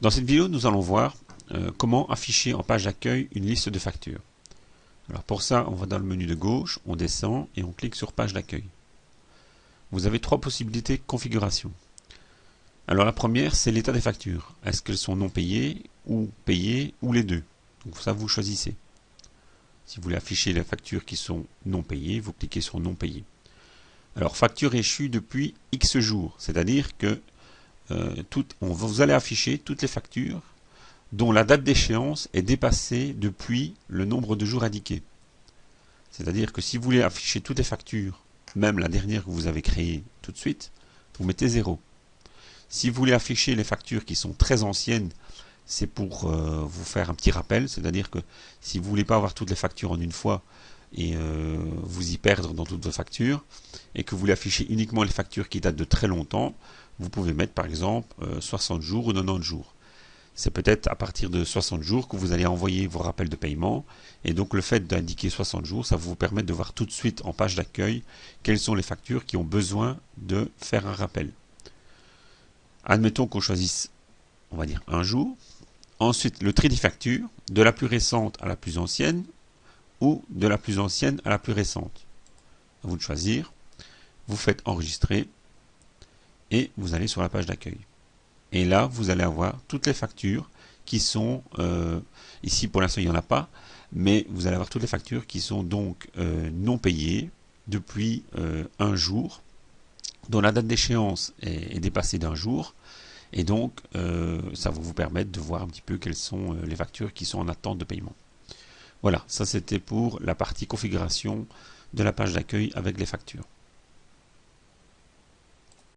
Dans cette vidéo, nous allons voir comment afficher en page d'accueil une liste de factures. Alors pour ça, on va dans le menu de gauche, on descend et on clique sur page d'accueil. Vous avez trois possibilités de configuration. Alors la première, c'est l'état des factures. Est-ce qu'elles sont non payées ou les deux? Donc ça, vous choisissez. Si vous voulez afficher les factures qui sont non payées, vous cliquez sur non payées. Alors facture échue depuis X jours, c'est-à-dire que vous allez afficher toutes les factures dont la date d'échéance est dépassée depuis le nombre de jours indiqué. C'est-à-dire que si vous voulez afficher toutes les factures, même la dernière que vous avez créée tout de suite, vous mettez 0. Si vous voulez afficher les factures qui sont très anciennes, c'est pour vous faire un petit rappel, c'est-à-dire que si vous ne voulez pas avoir toutes les factures en une fois et vous y perdre dans toutes vos factures, et que vous voulez afficher uniquement les factures qui datent de très longtemps, vous pouvez mettre par exemple 60 jours ou 90 jours. C'est peut-être à partir de 60 jours que vous allez envoyer vos rappels de paiement, et donc le fait d'indiquer 60 jours, ça va vous permettre de voir tout de suite en page d'accueil quelles sont les factures qui ont besoin de faire un rappel. Admettons qu'on choisisse, on va dire, un jour. Ensuite, le tri des factures, de la plus récente à la plus ancienne, ou de la plus ancienne à la plus récente. À vous de choisir. Vous faites enregistrer, et vous allez sur la page d'accueil. Et là, vous allez avoir toutes les factures qui sont, ici pour l'instant il n'y en a pas, mais vous allez avoir toutes les factures qui sont donc non payées depuis un jour, dont la date d'échéance est dépassée d'un jour, et donc ça va vous permettre de voir un petit peu quelles sont les factures qui sont en attente de paiement. Voilà, ça c'était pour la partie configuration de la page d'accueil avec les factures.